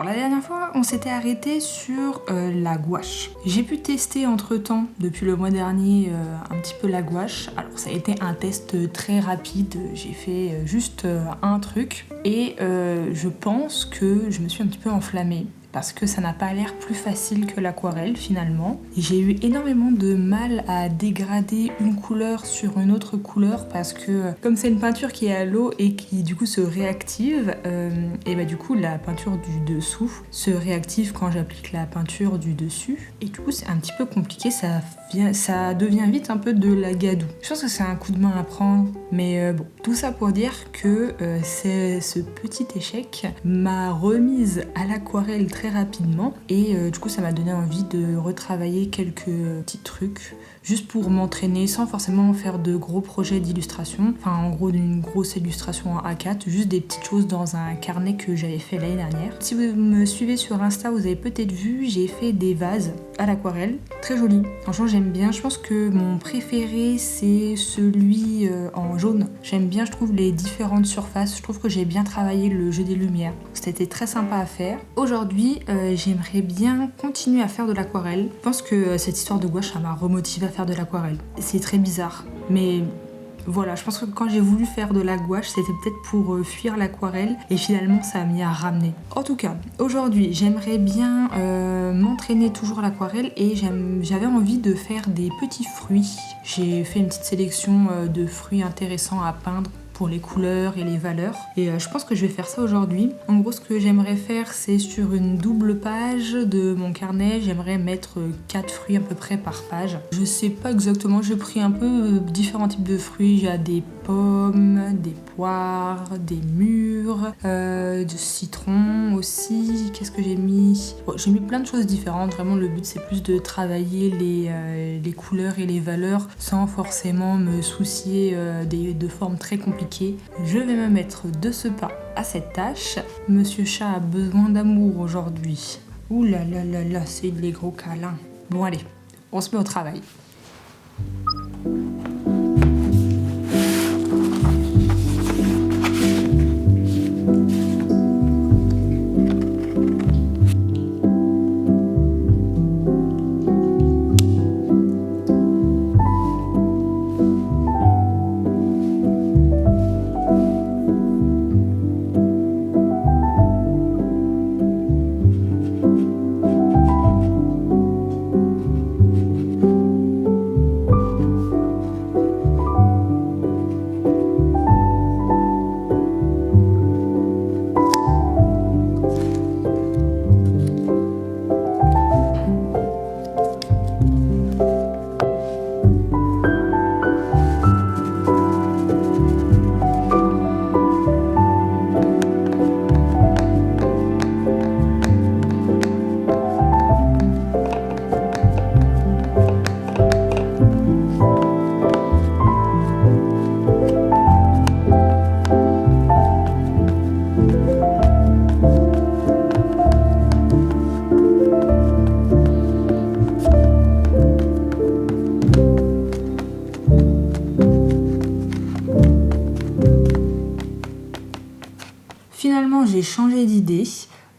la dernière fois, on s'était arrêté sur la gouache. J'ai pu tester entre-temps, depuis le mois dernier, un petit peu la gouache. Alors ça a été un test très rapide, j'ai fait juste un truc. Et je pense que je me suis un petit peu enflammée. Parce que ça n'a pas l'air plus facile que l'aquarelle finalement. J'ai eu énormément de mal à dégrader une couleur sur une autre couleur parce que comme c'est une peinture qui est à l'eau et qui du coup se réactive, et bah du coup la peinture du dessous se réactive quand j'applique la peinture du dessus. Et du coup c'est un petit peu compliqué, ça devient vite un peu de la gadoue. Je pense que c'est un coup de main à prendre, mais bon, tout ça pour dire que ce petit échec m'a remise à l'aquarelle très rapidement et du coup ça m'a donné envie de retravailler quelques petits trucs juste pour m'entraîner sans forcément faire de gros projets d'illustration, enfin en gros d'une grosse illustration en A4, juste des petites choses dans un carnet que j'avais fait l'année dernière. Si vous me suivez sur Insta, vous avez peut-être vu, j'ai fait des vases à l'aquarelle, très jolis. Franchement j'aime bien, je pense que mon préféré c'est celui en jaune. J'aime bien, je trouve, les différentes surfaces, je trouve que j'ai bien travaillé le jeu des lumières. C'était très sympa à faire. Aujourd'hui, j'aimerais bien continuer à faire de l'aquarelle. Je pense que cette histoire de gouache, ça m'a remotivée à faire de l'aquarelle. C'est très bizarre, mais voilà, je pense que quand j'ai voulu faire de la gouache, c'était peut-être pour fuir l'aquarelle et finalement ça m'y a ramené. En tout cas, aujourd'hui, j'aimerais bien m'entraîner toujours à l'aquarelle et j'avais envie de faire des petits fruits. J'ai fait une petite sélection de fruits intéressants à peindre pour les couleurs et les valeurs. Et je pense que je vais faire ça aujourd'hui. En gros, ce que j'aimerais faire, c'est sur une double page de mon carnet, j'aimerais mettre 4 fruits à peu près par page. Je sais pas exactement, j'ai pris un peu différents types de fruits. J'ai des pommes, des poires, des mûres, du citron aussi. Qu'est-ce que j'ai mis? Bon, j'ai mis plein de choses différentes. Vraiment, le but, c'est plus de travailler les couleurs et les valeurs sans forcément me soucier de formes très compliquées. Je vais me mettre de ce pas à cette tâche. Monsieur Chat a besoin d'amour aujourd'hui. Ouh là là là là, c'est des gros câlins. Bon allez, on se met au travail. Finalement, j'ai changé d'idée.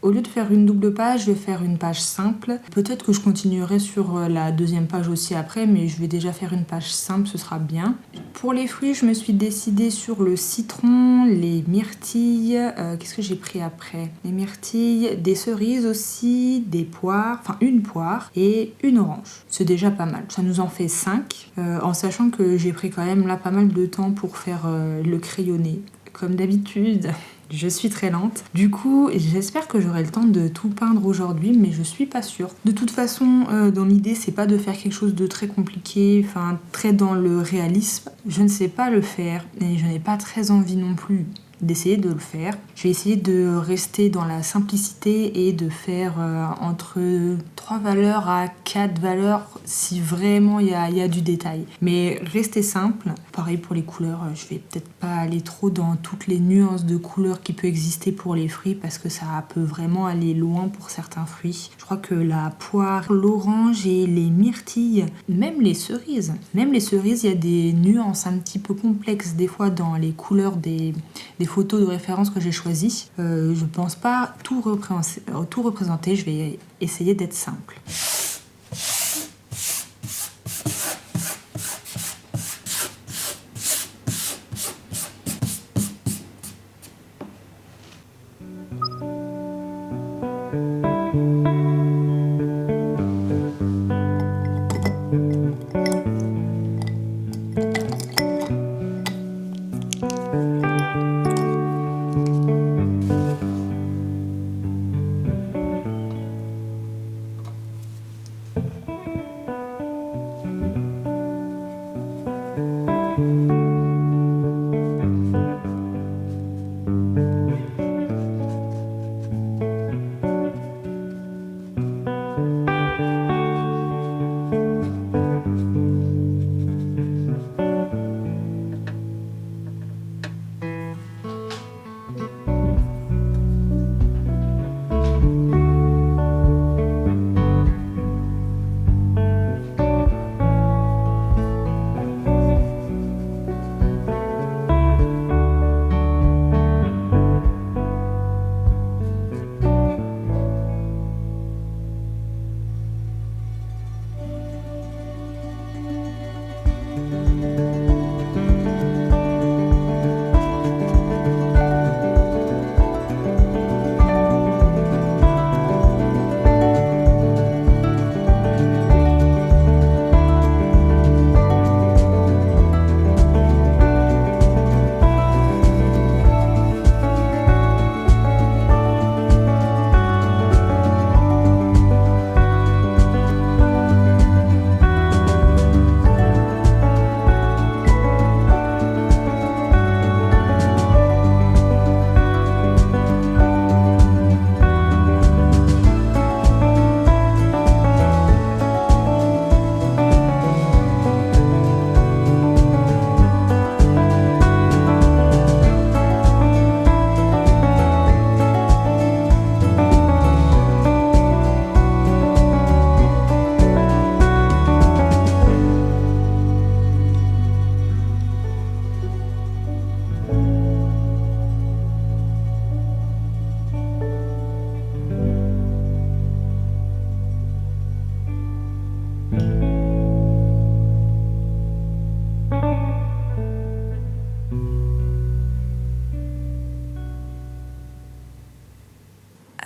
Au lieu de faire une double page, je vais faire une page simple. Peut-être que je continuerai sur la deuxième page aussi après, mais je vais déjà faire une page simple, ce sera bien. Pour les fruits, je me suis décidée sur le citron, les myrtilles. Qu'est-ce que j'ai pris après? Les myrtilles, des cerises aussi, des poires, enfin une poire et une orange. C'est déjà pas mal. Ça nous en fait 5, en sachant que j'ai pris quand même là pas mal de temps pour faire le crayonné. Comme d'habitude. Je suis très lente. Du coup, j'espère que j'aurai le temps de tout peindre aujourd'hui, mais je suis pas sûre. De toute façon, dans l'idée, c'est pas de faire quelque chose de très compliqué, enfin très dans le réalisme. Je ne sais pas le faire et je n'ai pas très envie non plus d'essayer de le faire. Je vais essayer de rester dans la simplicité et de faire entre 3 valeurs à 4 valeurs si vraiment il y a du détail. Mais rester simple. Pareil pour les couleurs, je vais peut-être pas aller trop dans toutes les nuances de couleurs qui peuvent exister pour les fruits parce que ça peut vraiment aller loin pour certains fruits. Je crois que la poire, l'orange et les myrtilles, même les cerises, il y a des nuances un petit peu complexes des fois dans les couleurs des photos de référence que j'ai choisies. Je pense pas tout représenter, je vais essayer d'être simple.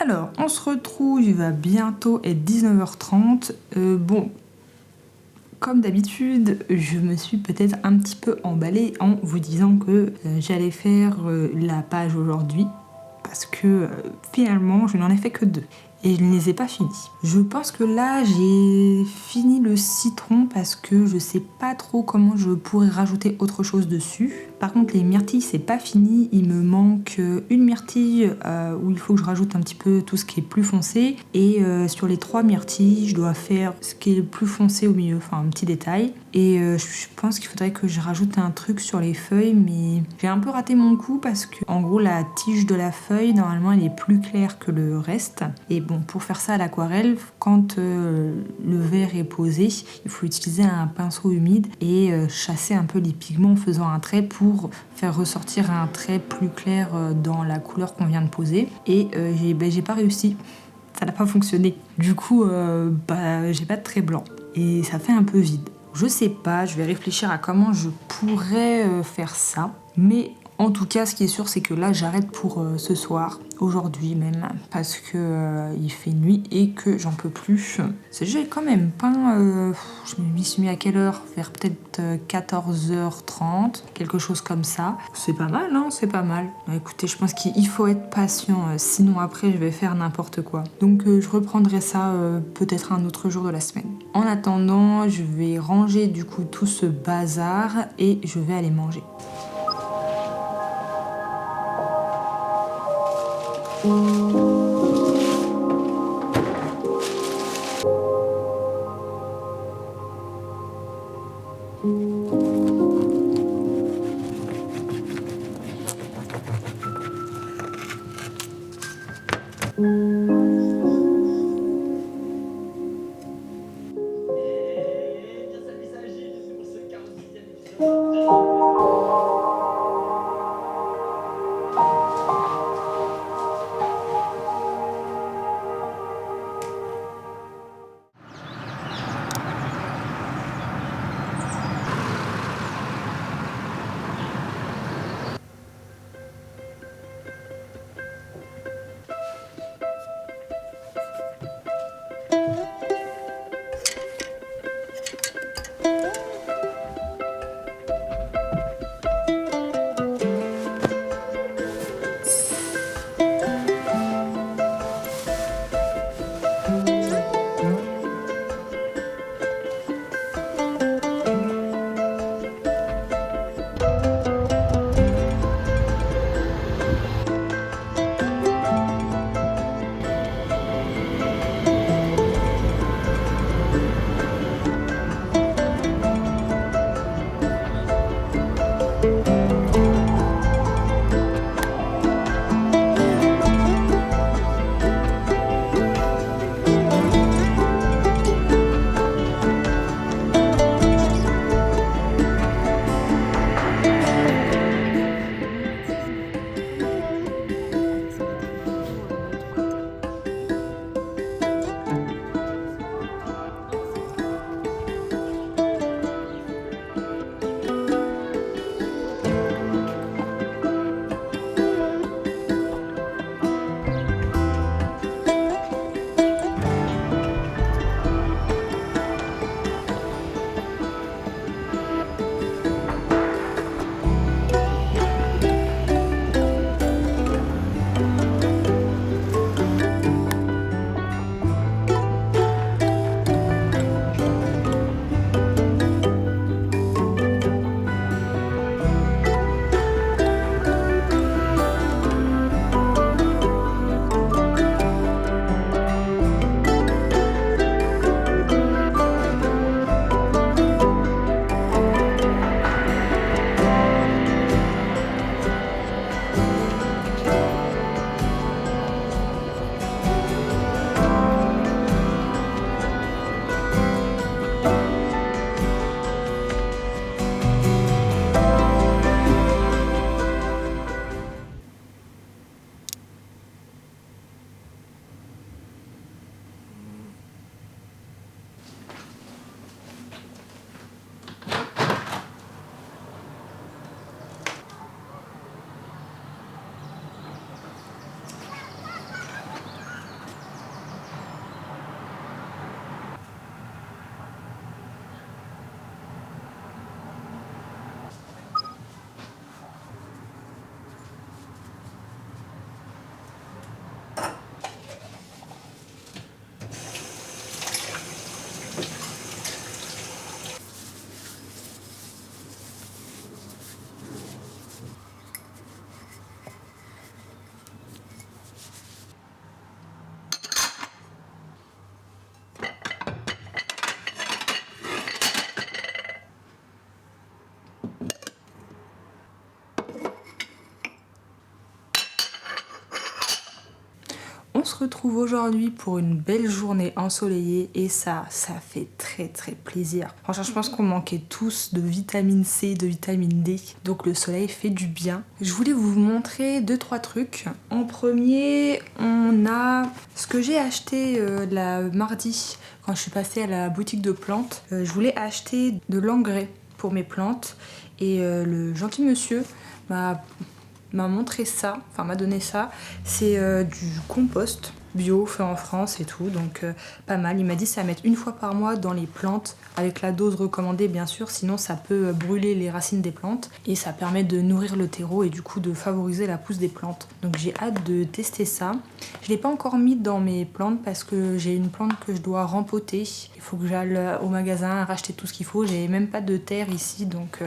Alors, on se retrouve, il va bientôt être 19h30. Bon, comme d'habitude, je me suis peut-être un petit peu emballée en vous disant que j'allais faire la page aujourd'hui. Parce que finalement, je n'en ai fait que 2. Et je ne les ai pas finis. Je pense que là, j'ai fini le citron parce que je sais pas trop comment je pourrais rajouter autre chose dessus. Par contre, les myrtilles, c'est pas fini. Il me manque une myrtille où il faut que je rajoute un petit peu tout ce qui est plus foncé. Et sur les 3 myrtilles, je dois faire ce qui est le plus foncé au milieu, enfin un petit détail. Et je pense qu'il faudrait que je rajoute un truc sur les feuilles, mais j'ai un peu raté mon coup parce que, en gros, la tige de la feuille, normalement, elle est plus claire que le reste. Et bon, pour faire ça à l'aquarelle, quand le verre est posé, il faut utiliser un pinceau humide et chasser un peu les pigments en faisant un trait pour faire ressortir un trait plus clair dans la couleur qu'on vient de poser. Et j'ai pas réussi. Ça n'a pas fonctionné. Du coup, j'ai pas de trait blanc. Et ça fait un peu vide. Je sais pas, je vais réfléchir à comment je pourrais faire ça. Mais en tout cas, ce qui est sûr, c'est que là, j'arrête pour ce soir, aujourd'hui même, parce que il fait nuit et que j'en peux plus. J'ai quand même peint, je m'y suis mis à quelle heure? Vers peut-être 14h30, quelque chose comme ça. C'est pas mal, hein, c'est pas mal. Écoutez, je pense qu'il faut être patient, sinon après, je vais faire n'importe quoi. Donc, je reprendrai ça peut-être un autre jour de la semaine. En attendant, je vais ranger du coup tout ce bazar et je vais aller manger. On se retrouve aujourd'hui pour une belle journée ensoleillée et ça fait très plaisir. Franchement, je pense qu'on manquait tous de vitamine C, de vitamine D, donc le soleil fait du bien. Je voulais vous montrer 2-3 trucs. En premier, on a ce que j'ai acheté la mardi quand je suis passée à la boutique de plantes. Je voulais acheter de l'engrais pour mes plantes et le gentil monsieur m'a montré ça, enfin m'a donné ça. C'est du compost bio fait en France et tout, donc pas mal. Il m'a dit ça à mettre une fois par mois dans les plantes, avec la dose recommandée bien sûr, sinon ça peut brûler les racines des plantes et ça permet de nourrir le terreau et du coup de favoriser la pousse des plantes. Donc j'ai hâte de tester ça. Je l'ai pas encore mis dans mes plantes parce que j'ai une plante que je dois rempoter. Il faut que j'aille au magasin racheter tout ce qu'il faut. J'ai même pas de terre ici, donc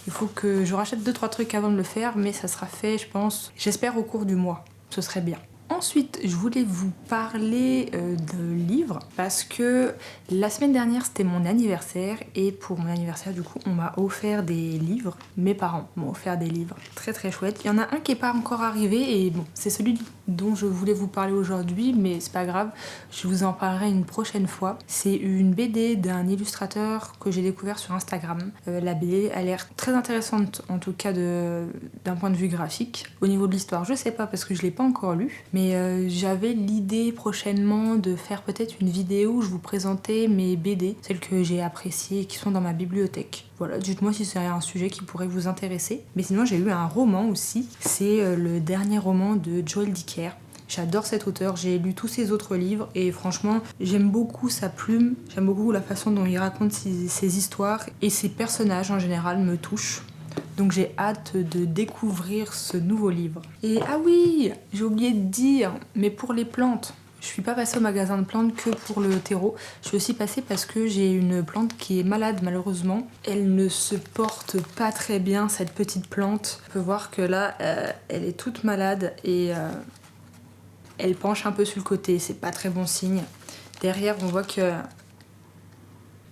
il faut que je rachète 2-3 trucs avant de le faire, mais ça sera fait, je pense, j'espère au cours du mois. Ce serait bien. Ensuite, je voulais vous parler de livres parce que la semaine dernière c'était mon anniversaire et pour mon anniversaire du coup on m'a offert des livres. Mes parents m'ont offert des livres très chouettes. Il y en a un qui n'est pas encore arrivé et bon, c'est celui dont je voulais vous parler aujourd'hui, mais c'est pas grave, je vous en parlerai une prochaine fois. C'est une BD d'un illustrateur que j'ai découvert sur Instagram. La BD a l'air très intéressante, en tout cas d'un point de vue graphique. Au niveau de l'histoire, je sais pas parce que je l'ai pas encore lu, mais j'avais l'idée prochainement de faire peut-être une vidéo où je vous présentais mes BD, celles que j'ai appréciées et qui sont dans ma bibliothèque. Voilà, dites-moi si c'est un sujet qui pourrait vous intéresser. Mais sinon, j'ai lu un roman aussi. C'est le dernier roman de Joël Dicker. J'adore cet auteur, j'ai lu tous ses autres livres et franchement j'aime beaucoup sa plume, j'aime beaucoup la façon dont il raconte ses histoires et ses personnages en général me touchent. Donc j'ai hâte de découvrir ce nouveau livre. Et ah oui, j'ai oublié de dire, mais pour les plantes, je suis pas passée au magasin de plantes que pour le terreau. Je suis aussi passée parce que j'ai une plante qui est malade malheureusement. Elle ne se porte pas très bien cette petite plante. On peut voir que là, elle est toute malade et elle penche un peu sur le côté. C'est pas très bon signe. Derrière, on voit que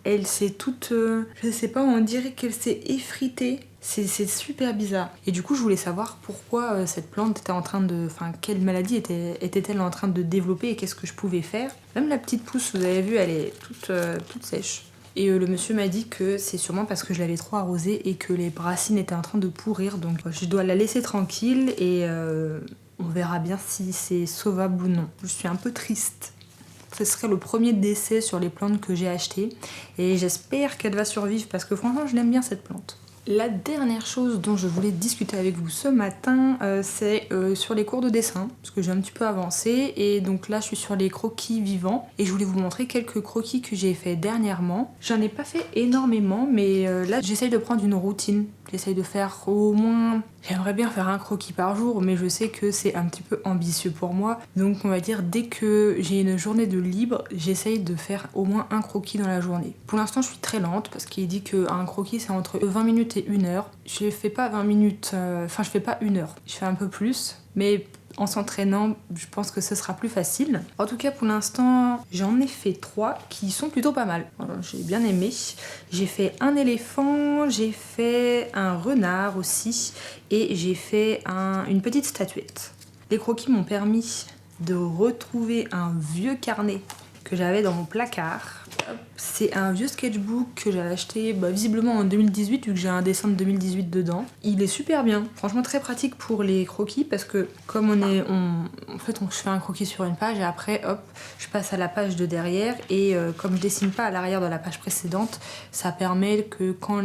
elle s'est toute... je sais pas, on dirait qu'elle s'est effritée. C'est super bizarre. Et du coup, je voulais savoir pourquoi cette plante était en train de... Enfin, quelle maladie était-elle en train de développer et qu'est-ce que je pouvais faire. Même la petite pousse, vous avez vu, elle est toute sèche. Et le monsieur m'a dit que c'est sûrement parce que je l'avais trop arrosée et que les racines étaient en train de pourrir. Donc je dois la laisser tranquille et on verra bien si c'est sauvable ou non. Je suis un peu triste. Ce serait le premier décès sur les plantes que j'ai achetées. Et j'espère qu'elle va survivre parce que franchement, je l'aime bien cette plante. La dernière chose dont je voulais discuter avec vous ce matin, c'est sur les cours de dessin, parce que j'ai un petit peu avancé, et donc là je suis sur les croquis vivants, et je voulais vous montrer quelques croquis que j'ai fait dernièrement. J'en ai pas fait énormément, mais là j'essaye de prendre une routine. J'essaye de faire au moins... J'aimerais bien faire un croquis par jour, mais je sais que c'est un petit peu ambitieux pour moi. Donc on va dire dès que j'ai une journée de libre, j'essaye de faire au moins un croquis dans la journée. Pour l'instant je suis très lente, parce qu'il dit qu'un croquis c'est entre 20 minutes et 1 heure. Je fais pas 20 minutes, je fais pas 1 heure. Je fais un peu plus, mais... En s'entraînant, je pense que ce sera plus facile. En tout cas, pour l'instant, j'en ai fait 3 qui sont plutôt pas mal. J'ai bien aimé. J'ai fait un éléphant, j'ai fait un renard aussi, et j'ai fait une petite statuette. Les croquis m'ont permis de retrouver un vieux carnet que j'avais dans mon placard. C'est un vieux sketchbook que j'avais acheté visiblement en 2018 vu que j'ai un dessin de 2018 dedans. Il est super bien, franchement très pratique pour les croquis parce que comme je fais un croquis sur une page et après hop je passe à la page de derrière et comme je dessine pas à l'arrière de la page précédente, ça permet que quand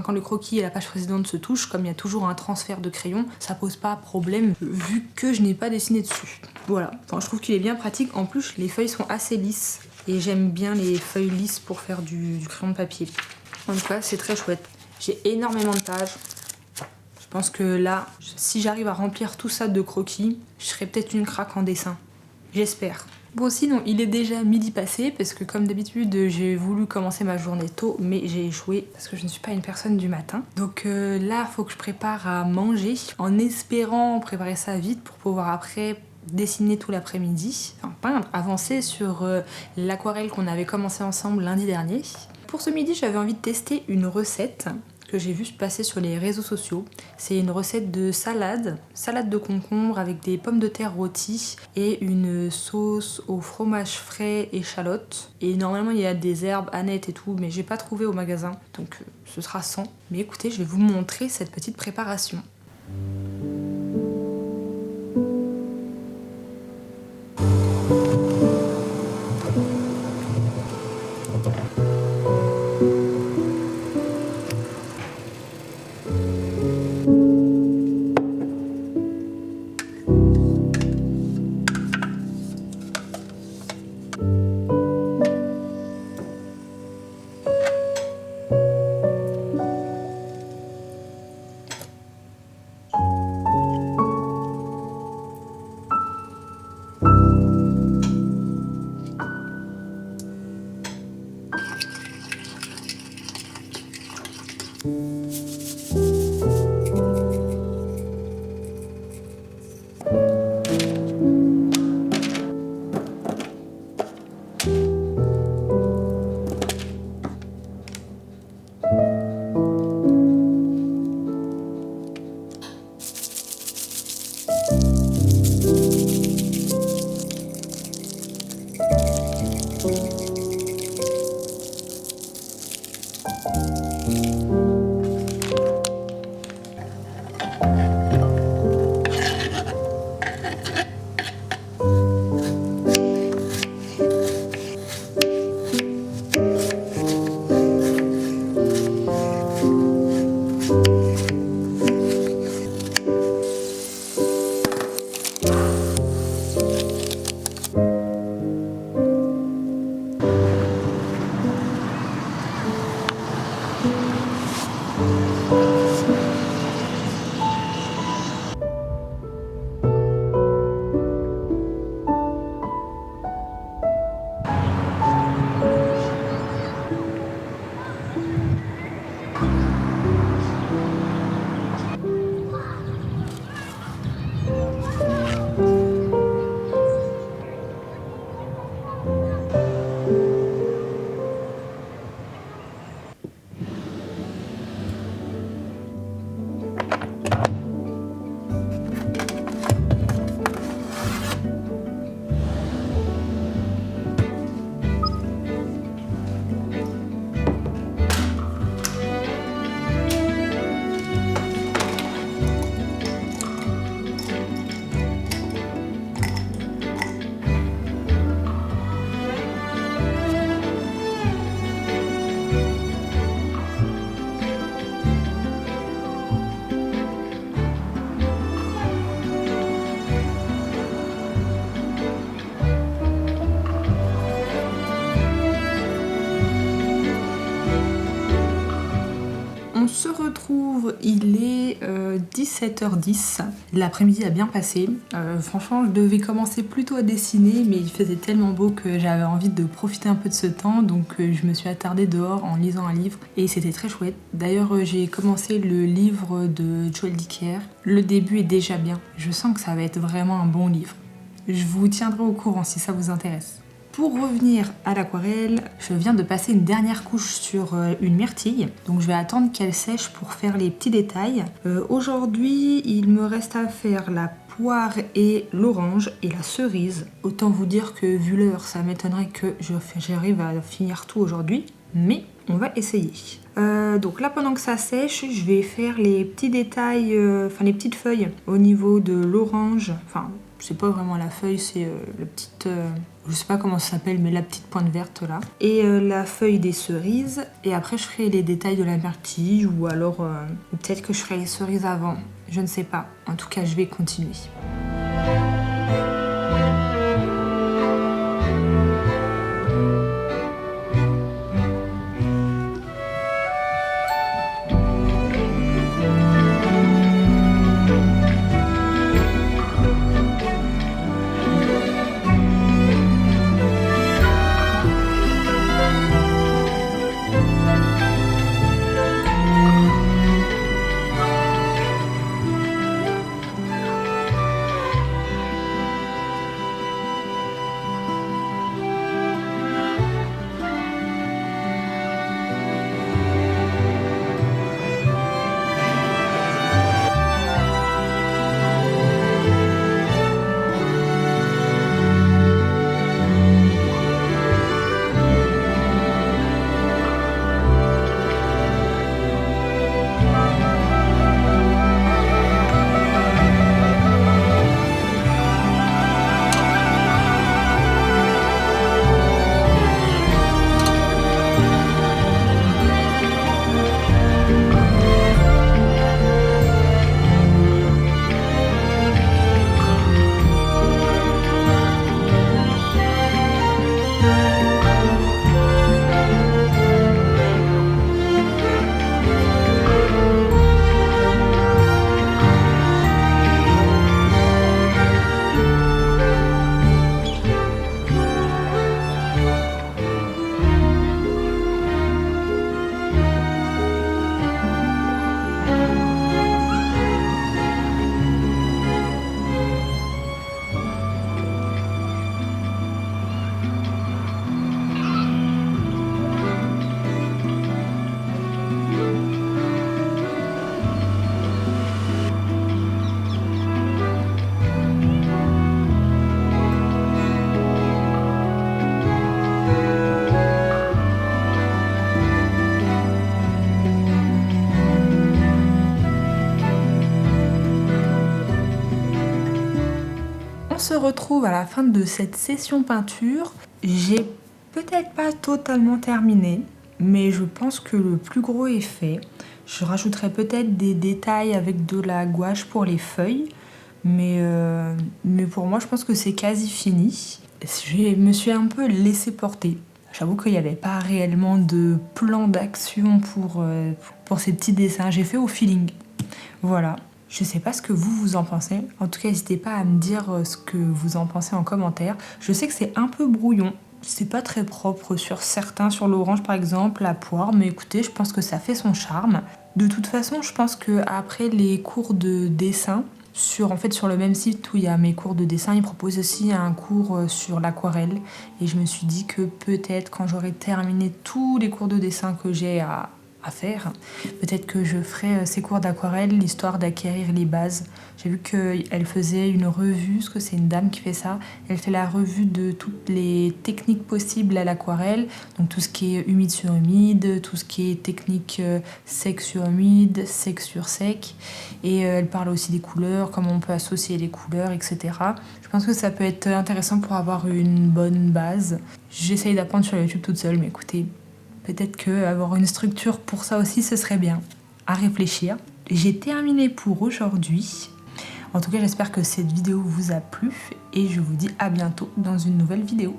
quand le croquis et la page précédente se touchent, comme il y a toujours un transfert de crayon, ça pose pas problème vu que je n'ai pas dessiné dessus. Voilà, je trouve qu'il est bien pratique, en plus les feuilles sont assez lisses. Et j'aime bien les feuilles lisses pour faire du crayon de papier. En tout cas, c'est très chouette. J'ai énormément de pages. Je pense que là, si j'arrive à remplir tout ça de croquis, je serai peut-être une craque en dessin. J'espère. Bon, sinon, il est déjà midi passé parce que comme d'habitude, j'ai voulu commencer ma journée tôt, mais j'ai échoué parce que je ne suis pas une personne du matin. Donc là, il faut que je prépare à manger en espérant préparer ça vite pour pouvoir après... dessiner tout l'après-midi, enfin peindre, avancer sur l'aquarelle qu'on avait commencé ensemble lundi dernier. Pour ce midi, j'avais envie de tester une recette que j'ai vue passer sur les réseaux sociaux. C'est une recette de salade de concombre avec des pommes de terre rôties et une sauce au fromage frais et échalote. Et normalement, il y a des herbes, anettes et tout, mais j'ai pas trouvé au magasin, donc ce sera sans. Mais écoutez, je vais vous montrer cette petite préparation. retrouve, il est 17h10. L'après-midi a bien passé. Franchement, je devais commencer plus tôt à dessiner, mais il faisait tellement beau que j'avais envie de profiter un peu de ce temps, donc je me suis attardée dehors en lisant un livre et c'était très chouette. D'ailleurs, j'ai commencé le livre de Joël Dicker. Le début est déjà bien. Je sens que ça va être vraiment un bon livre. Je vous tiendrai au courant si ça vous intéresse. Pour revenir à l'aquarelle, je viens de passer une dernière couche sur une myrtille, donc je vais attendre qu'elle sèche pour faire les petits détails. Aujourd'hui, il me reste à faire la poire et l'orange et la cerise. Autant vous dire que vu l'heure, ça m'étonnerait que j'arrive à finir tout aujourd'hui, mais on va essayer. Donc là, pendant que ça sèche, je vais faire les petits détails, les petites feuilles au niveau de l'orange. Enfin, c'est pas vraiment la feuille, c'est la petite... je sais pas comment ça s'appelle, mais la petite pointe verte là. Et la feuille des cerises. Et après, je ferai les détails de la myrtille ou alors... ou peut-être que je ferai les cerises avant. Je ne sais pas. En tout cas, je vais continuer. On se retrouve à la fin de cette session peinture. J'ai peut-être pas totalement terminé, mais je pense que le plus gros est fait. Je rajouterai peut-être des détails avec de la gouache pour les feuilles, mais pour moi je pense que c'est quasi fini. Je me suis un peu laissée porter. J'avoue qu'il n'y avait pas réellement de plan d'action pour ces petits dessins. J'ai fait au feeling. Voilà. Je sais pas ce que vous en pensez. En tout cas, n'hésitez pas à me dire ce que vous en pensez en commentaire. Je sais que c'est un peu brouillon. C'est pas très propre sur certains, sur l'orange par exemple, la poire. Mais écoutez, je pense que ça fait son charme. De toute façon, je pense qu'après les cours de dessin, sur le même site où il y a mes cours de dessin, ils proposent aussi un cours sur l'aquarelle. Et je me suis dit que peut-être quand j'aurai terminé tous les cours de dessin que j'ai à faire, peut-être que je ferai ces cours d'aquarelle, histoire d'acquérir les bases. J'ai vu qu'elle faisait une revue, parce que c'est une dame qui fait ça. Elle fait la revue de toutes les techniques possibles à l'aquarelle, donc tout ce qui est humide sur humide, tout ce qui est technique sec sur humide, sec sur sec. Et elle parle aussi des couleurs, comment on peut associer les couleurs, etc. Je pense que ça peut être intéressant pour avoir une bonne base. J'essaye d'apprendre sur YouTube toute seule, mais écoutez, peut-être qu'avoir une structure pour ça aussi, ce serait bien. À réfléchir. J'ai terminé pour aujourd'hui. En tout cas, j'espère que cette vidéo vous a plu et je vous dis à bientôt dans une nouvelle vidéo.